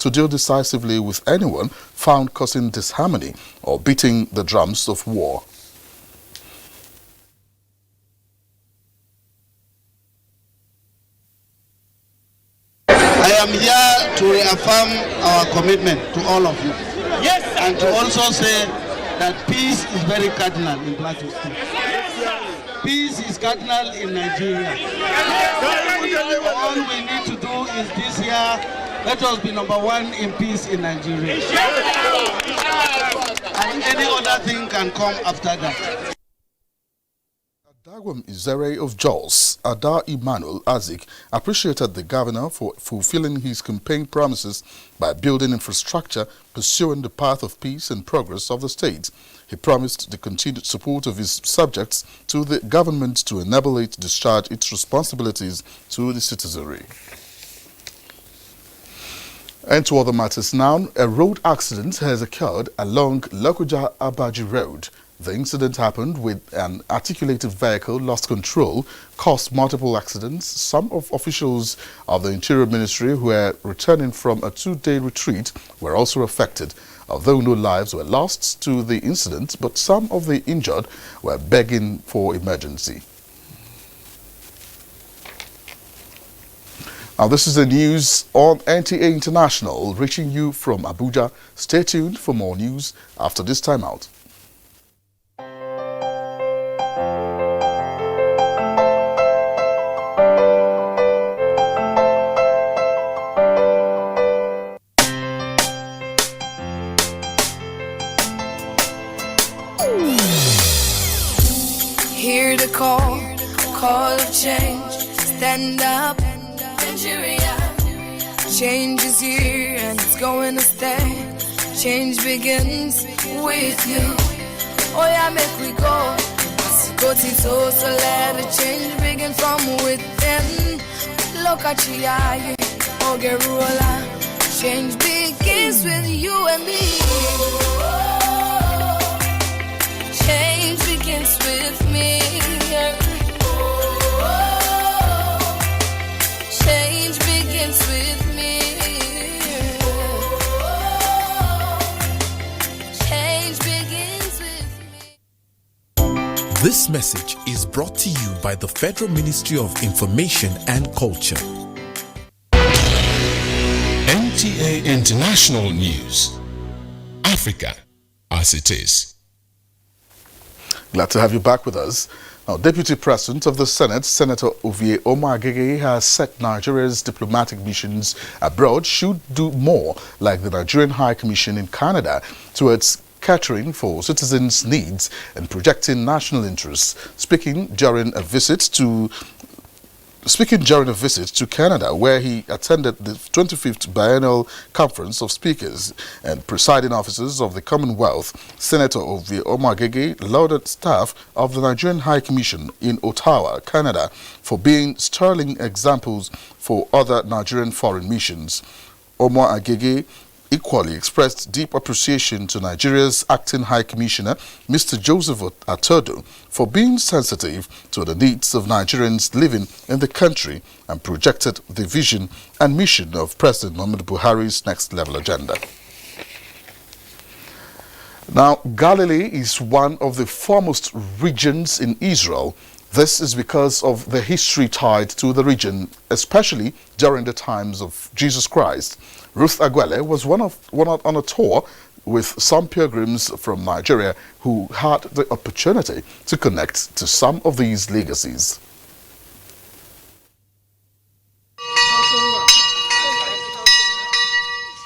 to deal decisively with anyone found causing disharmony or beating the drums of war. I am here to reaffirm our commitment to all of you. Yes, and to also say that peace is very cardinal in Plateau State. Peace is cardinal in Nigeria. All we need to do is this year, let us be #1 in peace in Nigeria. And any other thing can come after that. Dagwam Izere of Jos, Ada Emmanuel Azik, appreciated the governor for fulfilling his campaign promises by building infrastructure pursuing the path of peace and progress of the state. He promised the continued support of his subjects to the government to enable it to discharge its responsibilities to the citizenry. And to other matters now, a road accident has occurred along Lokoja Abaji Road. The incident happened with an articulated vehicle lost control, caused multiple accidents. Some of officials of the Interior Ministry who were returning from a 2-day retreat were also affected. Although no lives were lost to the incident, but some of the injured were begging for emergency. Now, this is the news on NTA International, reaching you from Abuja. Stay tuned for more news after this timeout. Hear the call of change. Stand up, Nigeria. Change is here and it's going to stay. Change begins with you. Oh yeah, make we go. Go so let the change begin from within. Look at you, Ogerola. Change begins with you and me. Change begins with me. Change begins with me. Change begins with me. This message is brought to you by the Federal Ministry of Information and Culture. NTA International News. Africa as it is. Glad to have you back with us. Now, Deputy President of the Senate, Senator Ovie Omo-Agege, has said Nigeria's diplomatic missions abroad should do more, like the Nigerian High Commission in Canada, towards catering for citizens' needs and projecting national interests. Speaking during a visit to Canada, where he attended the 25th Biennial Conference of Speakers and Presiding Officers of the Commonwealth, Senator Ovie Omo-Agege lauded staff of the Nigerian High Commission in Ottawa, Canada, for being sterling examples for other Nigerian foreign missions. Omo-Agege equally expressed deep appreciation to Nigeria's acting High Commissioner, Mr. Joseph Atodo, for being sensitive to the needs of Nigerians living in the country and projected the vision and mission of President Muhammadu Buhari's next level agenda. Now, Galilee is one of the foremost regions in Israel. This is because of the history tied to the region, especially during the times of Jesus Christ. Ruth Aguele was on a tour with some pilgrims from Nigeria who had the opportunity to connect to some of these legacies.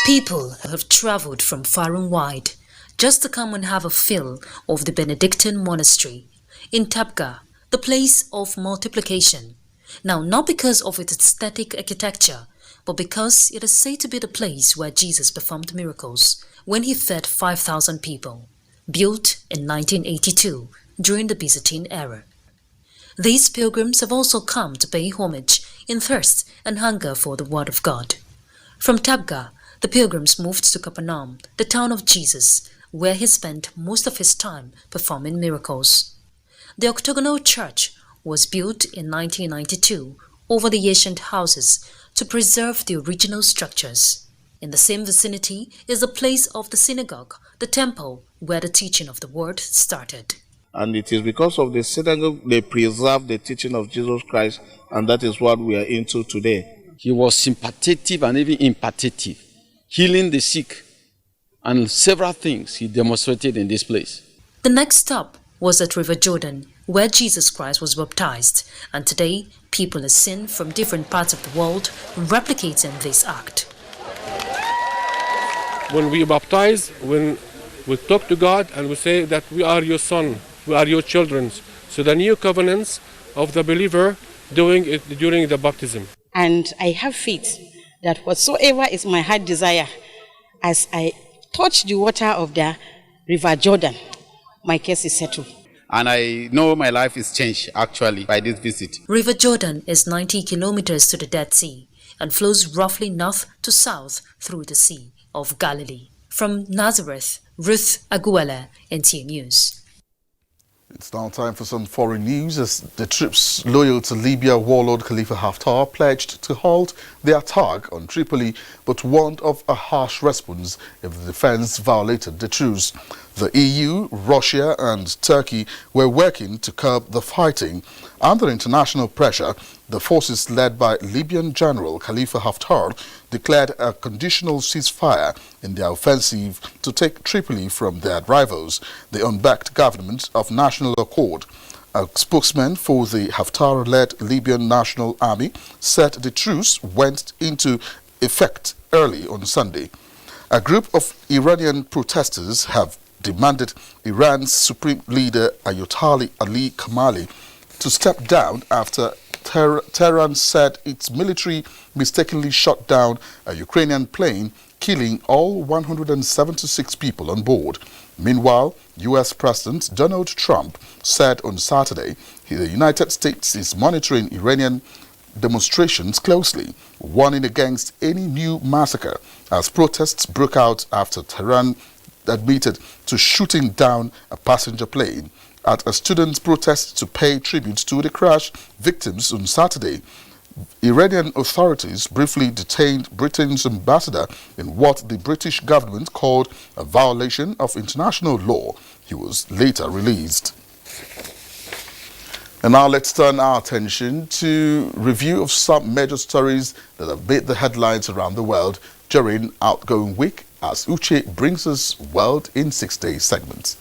People have traveled from far and wide just to come and have a feel of the Benedictine monastery in Tabgha, the place of multiplication. Now, not because of its aesthetic architecture, but because it is said to be the place where Jesus performed miracles when he fed 5,000 people, built in 1982 during the Byzantine era. These pilgrims have also come to pay homage in thirst and hunger for the Word of God. From Tabgha, the pilgrims moved to Capernaum, the town of Jesus, where he spent most of his time performing miracles. The octagonal church was built in 1992 over the ancient houses to preserve the original structures. In the same vicinity is the place of the synagogue, the temple where the teaching of the word started. And it is because of the synagogue they preserve the teaching of Jesus Christ, and that is what we are into today. He was sympathetic and even impartative, healing the sick, and several things he demonstrated in this place. The next stop was at River Jordan, where Jesus Christ was baptized, and today people are seen from different parts of the world replicating this act. When we baptize, when we talk to God and we say that we are your son, we are your children. So the new covenants of the believer doing it during the baptism. And I have faith that whatsoever is my heart desire, as I touch the water of the River Jordan, my case is settled. And I know my life is changed actually by this visit. River Jordan is 90 kilometers to the Dead Sea and flows roughly north to south through the Sea of Galilee. From Nazareth, Ruth Aguela, NTA News. It's now time for some foreign news as the troops loyal to Libya warlord Khalifa Haftar pledged to halt the attack on Tripoli but warned of a harsh response if the defense violated the truce. The EU, Russia and Turkey were working to curb the fighting. Under international pressure, the forces led by Libyan General Khalifa Haftar declared a conditional ceasefire in their offensive to take Tripoli from their rivals, the unbacked government of National Accord. A spokesman for the Haftar-led Libyan National Army said the truce went into effect early on Sunday. A group of Iranian protesters have demanded Iran's supreme leader Ayatollah Ali Khamenei to step down after Tehran said its military mistakenly shot down a Ukrainian plane, killing all 176 people on board. Meanwhile, U.S. President Donald Trump said on Saturday the United States is monitoring Iranian demonstrations closely, warning against any new massacre as protests broke out after Tehran admitted to shooting down a passenger plane at a student protest to pay tribute to the crash victims on Saturday. Iranian authorities briefly detained Britain's ambassador in what the British government called a violation of international law. He was later released. And now let's turn our attention to review of some major stories that have made the headlines around the world during outgoing week as Uche brings us World in 6 Days segment.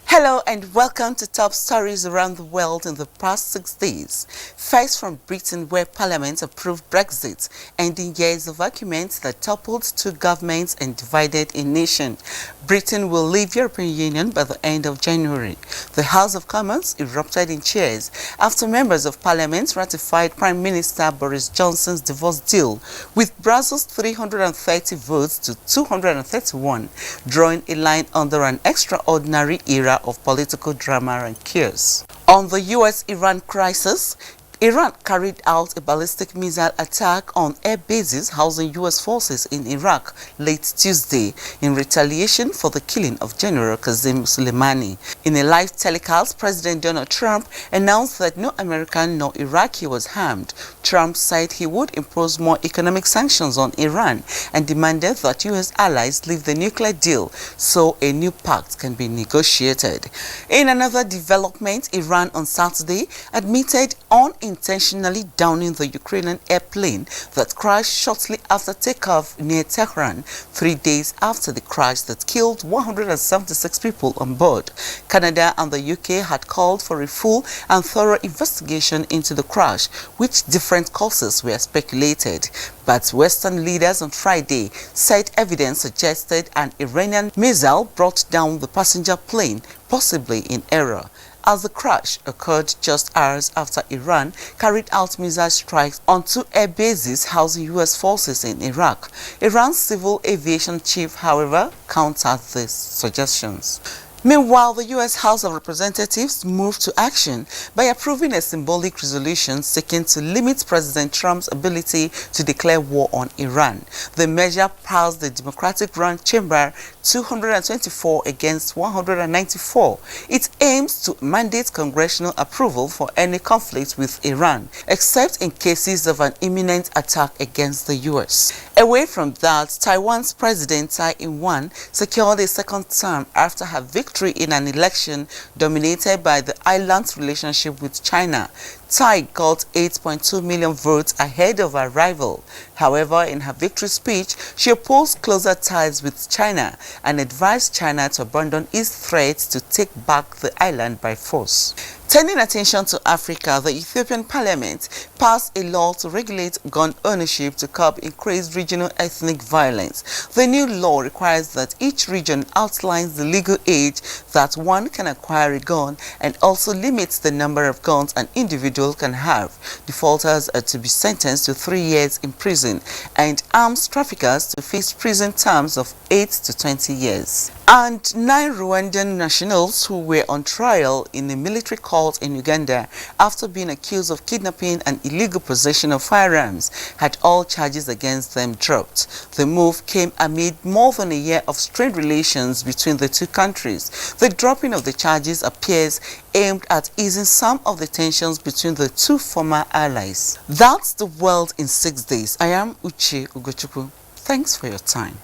Hello and welcome to top stories around the world in the past 6 days. First from Britain, where Parliament approved Brexit, ending years of arguments that toppled two governments and divided a nation. Britain will leave European Union by the end of January. The House of Commons erupted in cheers after members of Parliament ratified Prime Minister Boris Johnson's divorce deal with Brussels' 330 votes to 231, drawing a line under an extraordinary era of political drama and chaos. On the US-Iran crisis, Iran carried out a ballistic missile attack on air bases housing U.S. forces in Iraq late Tuesday in retaliation for the killing of General Qasem Soleimani. In a live telecast, President Donald Trump announced that no American nor Iraqi was harmed. Trump said he would impose more economic sanctions on Iran and demanded that U.S. allies leave the nuclear deal so a new pact can be negotiated. In another development, Iran on Saturday admitted unintentionally downing the Ukrainian airplane that crashed shortly after takeoff near Tehran, 3 days after the crash that killed 176 people on board. Canada and the UK had called for a full and thorough investigation into the crash, which different causes were speculated. But Western leaders on Friday said evidence suggested an Iranian missile brought down the passenger plane, possibly in error, as the crash occurred just hours after Iran carried out missile strikes on two air bases housing U.S. forces in Iraq. Iran's civil aviation chief, however, countered these suggestions. Meanwhile, the U.S. House of Representatives moved to action by approving a symbolic resolution seeking to limit President Trump's ability to declare war on Iran. The measure passed the Democratic-run chamber 224 against 194. It aims to mandate congressional approval for any conflict with Iran, except in cases of an imminent attack against the U.S. Away from that, Taiwan's President Tsai Ing-wen secured a second term after her victory in an election dominated by the island's relationship with China. Tsai got 8.2 million votes ahead of her rival. However, in her victory speech, she opposed closer ties with China and advised China to abandon its threat to take back the island by force. Turning attention to Africa, the Ethiopian parliament passed a law to regulate gun ownership to curb increased regional ethnic violence. The new law requires that each region outlines the legal age that one can acquire a gun and also limits the number of guns an individual can have. Defaulters are to be sentenced to 3 years in prison and arms traffickers to face prison terms of 8 to 20 years. And 9 Rwandan nationals who were on trial in a military court in Uganda after being accused of kidnapping and illegal possession of firearms had all charges against them dropped. The move came amid more than a year of strained relations between the two countries. The dropping of the charges appears aimed at easing some of the tensions between the two former allies. That's the world in 6 days. I am Uche Ugochukwu. Thanks for your time.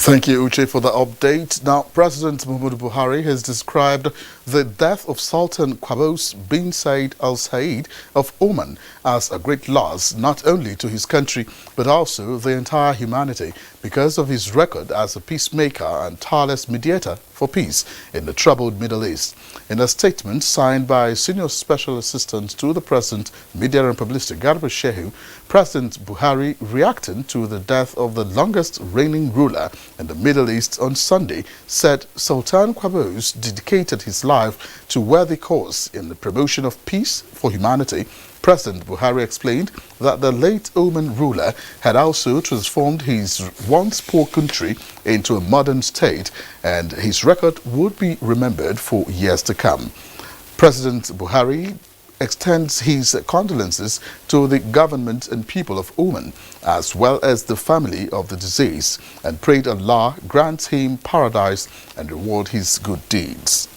Thank you, Uche, for the update. Now, President Muhammadu Buhari has described the death of Sultan Qaboos bin Said Al Said of Oman as a great loss, not only to his country, but also the entire humanity, because of his record as a peacemaker and tireless mediator for peace in the troubled Middle East. In a statement signed by Senior Special Assistant to the President, Media and Publicity, Garba Shehu, President Buhari, reacting to the death of the longest reigning ruler in the Middle East on Sunday, said Sultan Qaboos dedicated his life to a worthy cause in the promotion of peace for humanity. President Buhari explained that the late Oman ruler had also transformed his once poor country into a modern state, and his record would be remembered for years to come. President Buhari extends his condolences to the government and people of Oman, as well as the family of the deceased, and prayed Allah grant him paradise and reward his good deeds.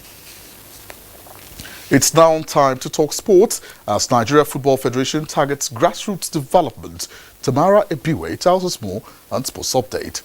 It's now time to talk sports as Nigeria Football Federation targets grassroots development. Tamara Ebiwe tells us more on Sports Update.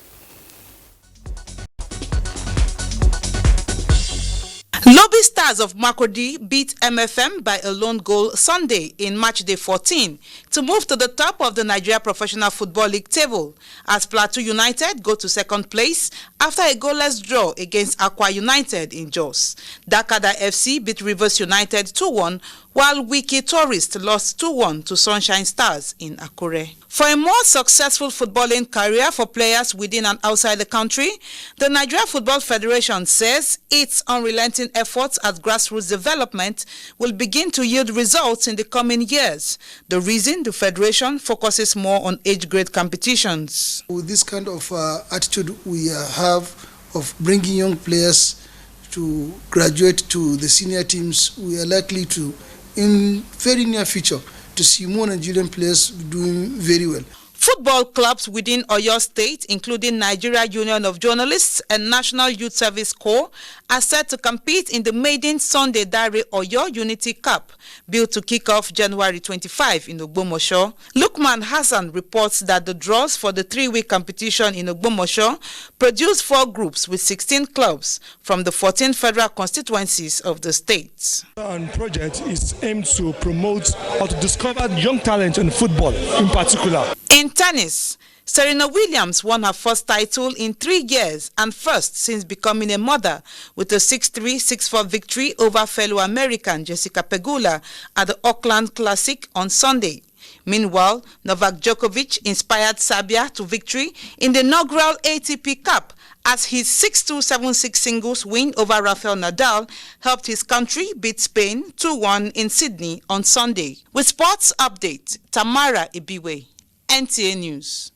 Lobby Stars of Makurdi beat MFM by a lone goal Sunday in match day 14 to move to the top of the Nigeria Professional Football League table as Plateau United go to second place after a goalless draw against Akwa United in Jos. Dakada FC beat Rivers United 2-1, while Wiki Tourist lost 2-1 to Sunshine Stars in Akure. For a more successful footballing career for players within and outside the country, the Nigeria Football Federation says its unrelenting efforts at grassroots development will begin to yield results in the coming years. The reason the Federation focuses more on age-grade competitions. With this kind of attitude we have of bringing young players to graduate to the senior teams, we are likely to, in very near future, to see more Nigerian players doing very well. Football clubs within Oyo State, including Nigeria Union of Journalists and National Youth Service Corps, are set to compete in the maiden Sunday Dare Oyo Unity Cup, built to kick off January 25 in Ogbomosho. Lukman Hassan reports that the draws for the 3-week competition in Ogbomosho produced 4 groups with 16 clubs from the 14 federal constituencies of the state. Our project is aimed to promote or to discover young talent in football in particular. In tennis, Serena Williams won her first title in 3 years and first since becoming a mother with a 6-3, 6-4 victory over fellow American Jessica Pegula at the Auckland Classic on Sunday. Meanwhile, Novak Djokovic inspired Serbia to victory in the inaugural ATP Cup as his 6-2, 7-6 singles win over Rafael Nadal helped his country beat Spain 2-1 in Sydney on Sunday. With sports update, Tamara Ibiwe, NTA News.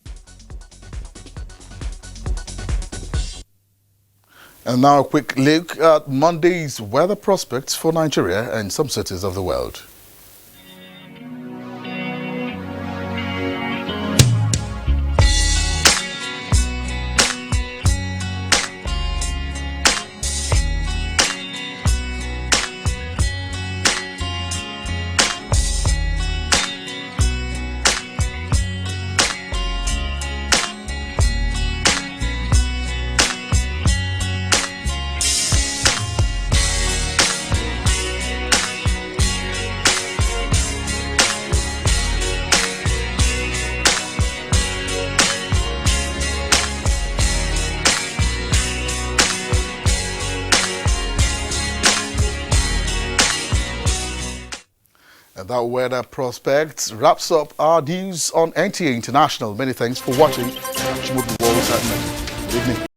And now a quick look at Monday's weather prospects for Nigeria and some cities of the world. And that weather prospects wraps up our news on NTA International. Many thanks for watching. Good evening.